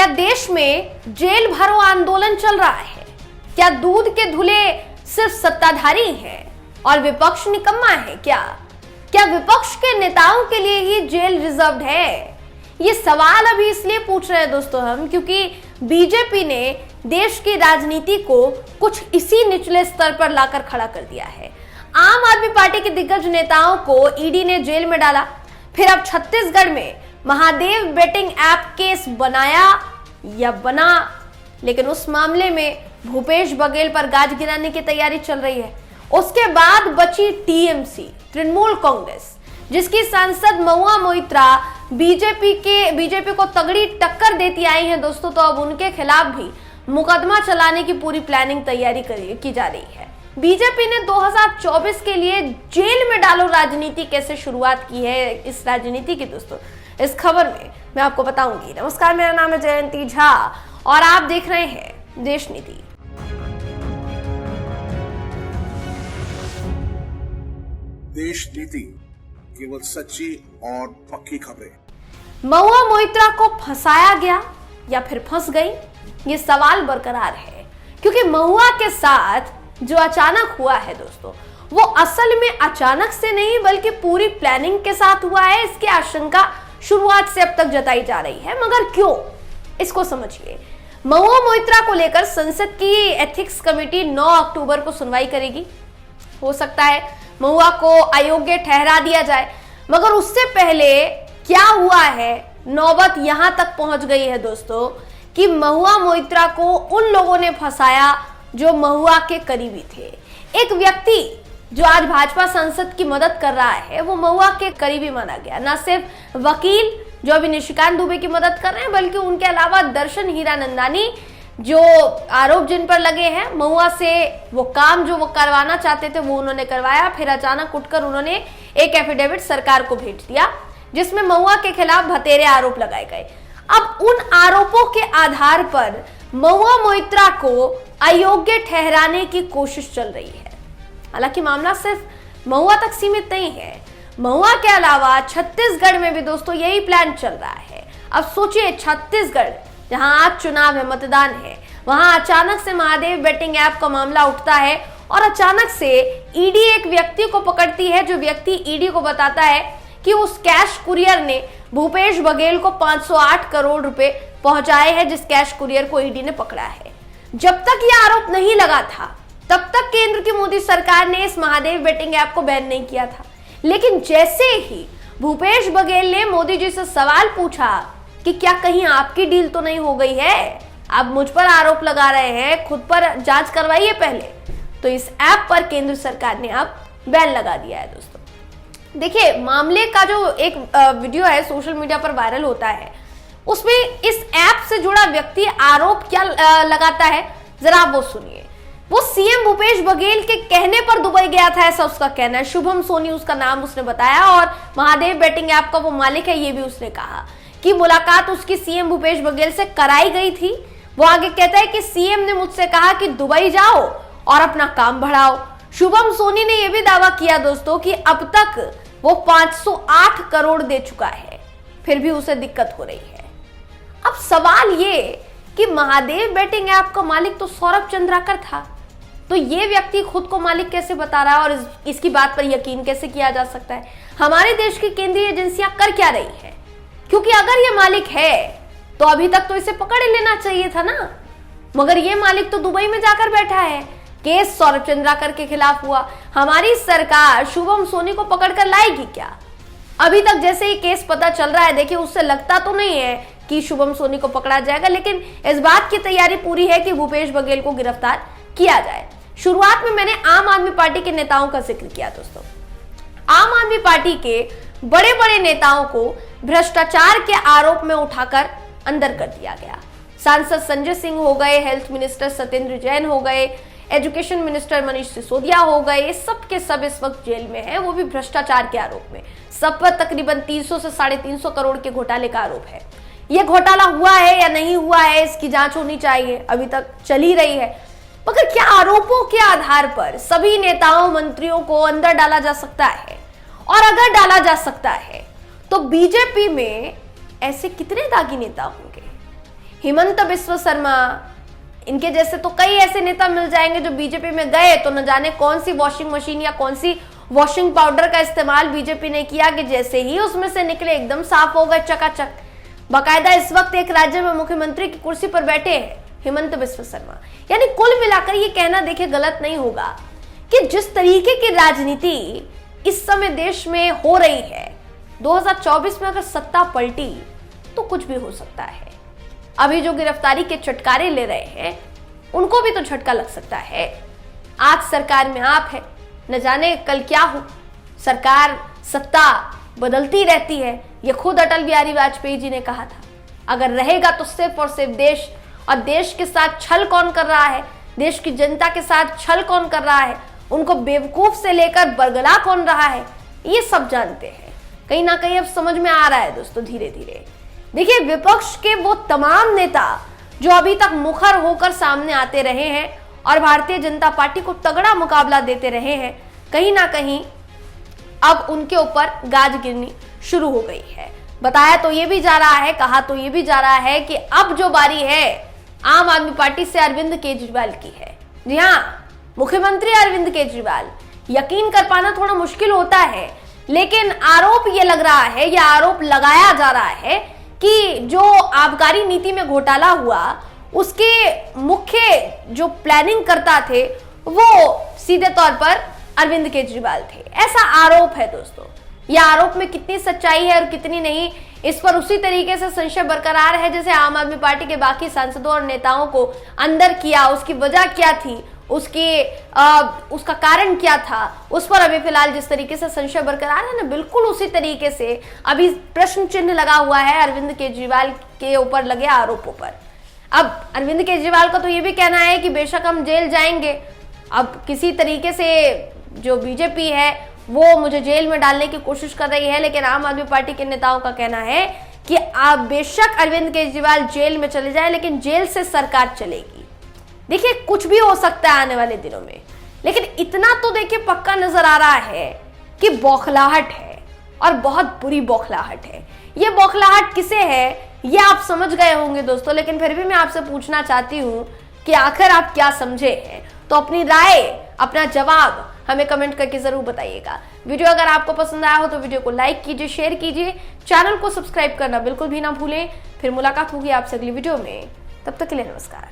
देश में जेल भरो आंदोलन चल रहा है? क्या दूध के धुले सिर्फ सत्ताधारी हैं और विपक्ष निकम्मा है? क्या विपक्ष के नेताओं के लिए ही जेल रिजर्व्ड है? ये सवाल अभी इसलिए पूछ रहे हैं दोस्तों हम, क्योंकि बीजेपी ने देश की राजनीति को कुछ इसी निचले स्तर पर लाकर खड़ा कर दिया है। आम आदमी पार्टी के दिग्गज नेताओं को ईडी ने जेल में डाला, फिर अब छत्तीसगढ़ में महादेव बेटिंग ऐप केस बना, लेकिन उस मामले में भूपेश बघेल पर गाज गिराने की तैयारी चल रही है। उसके बाद बची टीएमसी, तृणमूल कांग्रेस, जिसकी सांसद महुआ मोइत्रा बीजेपी को तगड़ी टक्कर देती आई है दोस्तों। तो अब उनके खिलाफ भी मुकदमा चलाने की पूरी प्लानिंग तैयारी की जा रही है। बीजेपी ने 2024 के लिए जेल में डालो राजनीति कैसे शुरुआत की है इस राजनीति की दोस्तों, इस खबर में मैं आपको बताऊंगी। नमस्कार, मेरा नाम है जयंती झा और आप देख रहे हैं देश नीति। देश नीति, केवल सच्ची और पक्की खबरें। महुआ मोइत्रा को फंसाया गया या फिर फंस गई, ये सवाल बरकरार है, क्योंकि महुआ के साथ जो अचानक हुआ है दोस्तों, वो असल में अचानक से नहीं बल्कि पूरी प्लानिंग के साथ हुआ है। इसकी आशंका शुरुआत से अब तक जताई जा रही है, मगर क्यों, इसको समझिए। महुआ मोइत्रा को लेकर संसद की एथिक्स कमेटी 9 अक्टूबर को सुनवाई करेगी। हो सकता है महुआ को अयोग्य ठहरा दिया जाए, मगर उससे पहले क्या हुआ है, नौबत यहां तक पहुंच गई है दोस्तों कि महुआ मोइत्रा को उन लोगों ने फंसाया जो महुआ के करीबी थे। एक व्यक्ति जो आज भाजपा सांसद की मदद कर रहा है, वो महुआ के करीबी माना गया। न सिर्फ वकील जो अभी निशिकांत दुबे की मदद कर रहे हैं, बल्कि उनके अलावा दर्शन हीरानंदानी जो आरोप जिन पर लगे हैं, महुआ से वो काम जो वो करवाना चाहते थे वो उन्होंने करवाया। फिर अचानक उठकर उन्होंने एक एफिडेविट सरकार को भेज दिया जिसमें महुआ के खिलाफ भतेरे आरोप लगाए गए। अब उन आरोपों के आधार पर महुआ मोइत्रा को अयोग्य ठहराने की कोशिश चल रही है। हालांकि मामला सिर्फ महुआ तक सीमित नहीं है, महुआ के अलावा छत्तीसगढ़ में भी दोस्तों यही प्लान चल रहा है। अब सोचिए, छत्तीसगढ़ जहां आज चुनाव है, मतदान है, वहां अचानक से महादेव बेटिंग ऐप का मामला उठता है और अचानक से ईडी एक व्यक्ति को पकड़ती है, जो व्यक्ति ईडी को बताता है कि उस कैश कुरियर ने भूपेश बघेल को 508 करोड़ रुपए पहुंचाए हैं, जिस कैश कुरियर को ईडी ने पकड़ा है। जब तक यह आरोप नहीं लगा था तब तक केंद्र की मोदी सरकार ने इस महादेव बेटिंग ऐप को बैन नहीं किया था। लेकिन जैसे ही भूपेश बघेल ने मोदी जी से सवाल पूछा कि क्या कहीं आपकी डील तो नहीं हो गई है, आप मुझ पर आरोप लगा रहे हैं, खुद पर जांच करवाइए पहले, तो इस ऐप पर केंद्र सरकार ने अब बैन लगा दिया है दोस्तों। देखिए, मामले का जो एक वीडियो है सोशल मीडिया पर वायरल होता है, उसमें इस ऐप से जुड़ा व्यक्ति आरोप क्या लगाता है, जरा आप वो सुनिए। वो सीएम भूपेश बघेल के कहने पर दुबई गया था, ऐसा उसका कहना है। शुभम सोनी उसका नाम उसने बताया और महादेव बेटिंग ऐप का वो मालिक है, ये भी उसने कहा कि मुलाकात उसकी सीएम भूपेश बघेल से कराई गई थी। वो आगे कहता है कि सीएम ने मुझसे कहा कि दुबई जाओ और अपना काम बढ़ाओ। शुभम सोनी ने यह भी दावा किया दोस्तों कि अब तक वो 508 करोड़ दे चुका है, फिर भी उसे दिक्कत हो रही है। अब सवाल ये कि महादेव बेटिंग ऐप का मालिक तो सौरभ चंद्राकर था, तो ये व्यक्ति खुद को मालिक कैसे बता रहा है और इसकी बात पर यकीन कैसे किया जा सकता है? हमारे देश की केंद्रीय एजेंसियां कर क्या रही है? क्योंकि अगर ये मालिक है तो अभी तक तो इसे पकड़ लेना चाहिए था ना, मगर ये मालिक तो दुबई में जाकर बैठा है। केस सौरभ चंद्राकर के खिलाफ हुआ, हमारी सरकार शुभम सोनी को पकड़कर लाएगी क्या? अभी तक जैसे ही केस पता चल रहा है, देखिए उससे लगता तो नहीं है कि शुभम सोनी को पकड़ा जाएगा, लेकिन इस बात की तैयारी पूरी है कि भूपेश बघेल को गिरफ्तार किया जाए। शुरुआत में मैंने आम आदमी पार्टी के नेताओं का जिक्र किया दोस्तों। आम आदमी पार्टी के बड़े बड़े नेताओं को भ्रष्टाचार के आरोप में उठाकर अंदर कर दिया गया। सांसद संजय सिंह हो गए, हेल्थ मिनिस्टर सत्येंद्र जैन हो गए, एजुकेशन मिनिस्टर मनीष सिसोदिया हो गए, सब के सब इस वक्त जेल में हैं, वो भी भ्रष्टाचार के आरोप में। सब पर तकरीबन 300 से 350 करोड़ के घोटाले का आरोप है। यह घोटाला हुआ है या नहीं हुआ है, इसकी जांच होनी चाहिए, अभी तक चल ही रही है। मगर क्या आरोपों के आधार पर सभी नेताओं मंत्रियों को अंदर डाला जा सकता है? और अगर डाला जा सकता है तो बीजेपी में ऐसे कितने दागी नेता होंगे? हेमंत बिस्वा शर्मा, इनके जैसे तो कई ऐसे नेता मिल जाएंगे जो बीजेपी में गए तो न जाने कौन सी वॉशिंग मशीन या कौन सी वॉशिंग पाउडर का इस्तेमाल बीजेपी ने किया कि जैसे ही उसमें से निकले एकदम साफ हो गए चकाचक। बाकायदा इस वक्त एक राज्य में मुख्यमंत्री की कुर्सी पर बैठे हैं हेमंत बिस्वा शर्मा। यानी कुल मिलाकर ये कहना देखिए गलत नहीं होगा कि जिस तरीके की राजनीति इस समय देश में हो रही है, 2024 में अगर सत्ता पलटी तो कुछ भी हो सकता है। अभी जो गिरफ्तारी के चटकारे ले रहे हैं उनको भी तो झटका लग सकता है। आज सरकार में आप है, न जाने कल क्या हो। सरकार सत्ता बदलती रहती है, ये खुद अटल बिहारी वाजपेयी जी ने कहा था। अगर रहेगा तो सिर्फ और सिर्फ देश, और देश के साथ छल कौन कर रहा है, देश की जनता के साथ छल कौन कर रहा है, उनको बेवकूफ से लेकर बरगला कौन रहा है, ये सब जानते हैं। कहीं ना कहीं अब समझ में आ रहा है दोस्तों धीरे धीरे। देखिए, विपक्ष के वो तमाम नेता जो अभी तक मुखर होकर सामने आते रहे हैं और भारतीय जनता पार्टी को तगड़ा मुकाबला देते रहे हैं, कहीं ना कहीं अब उनके ऊपर गाज गिरनी शुरू हो गई है। बताया तो ये भी जा रहा है, कहा तो ये भी जा रहा है कि अब जो बारी है आम आदमी पार्टी से अरविंद केजरीवाल की है। जी हाँ, मुख्यमंत्री अरविंद केजरीवाल। यकीन कर पाना थोड़ा मुश्किल होता है, लेकिन आरोप ये लग रहा है या आरोप लगाया जा रहा है कि जो आबकारी नीति में घोटाला हुआ उसके मुख्य जो प्लानिंग करता थे वो सीधे तौर पर अरविंद केजरीवाल थे। ऐसा आरोप है दोस्तों। यह आरोप में कितनी सच्चाई है और कितनी नहीं, इस पर उसी तरीके से संशय बरकरार है जैसे आम आदमी पार्टी के बाकी सांसदों और नेताओं को अंदर किया, उसकी वजह क्या थी, उसका कारण क्या था, उस पर अभी फिलहाल जिस तरीके से संशय बरकरार है ना, बिल्कुल उसी तरीके से अभी प्रश्न चिन्ह लगा हुआ है अरविंद केजरीवाल के ऊपर लगे आरोपों पर। अब अरविंद केजरीवाल का तो ये भी कहना है कि बेशक हम जेल जाएंगे, अब किसी तरीके से जो बीजेपी है वो मुझे जेल में डालने की कोशिश कर रही है, लेकिन आम आदमी पार्टी के नेताओं का कहना है कि आप बेशक अरविंद केजरीवाल जेल में चले जाए, लेकिन जेल से सरकार चलेगी। देखिए, कुछ भी हो सकता है आने वाले दिनों में, लेकिन इतना तो देखिए पक्का नजर आ रहा है कि बौखलाहट है और बहुत बुरी बौखलाहट है। ये बौखलाहट किसे है ये आप समझ गए होंगे दोस्तों, लेकिन फिर भी मैं आपसे पूछना चाहती हूं कि आखिर आप क्या समझे हैं। तो अपनी राय, अपना जवाब हमें कमेंट करके जरूर बताइएगा। वीडियो अगर आपको पसंद आया हो तो वीडियो को लाइक कीजिए, शेयर कीजिए, चैनल को सब्सक्राइब करना बिल्कुल भी ना भूलें। फिर मुलाकात होगी आपसे अगली वीडियो में, तब तक के लिए नमस्कार।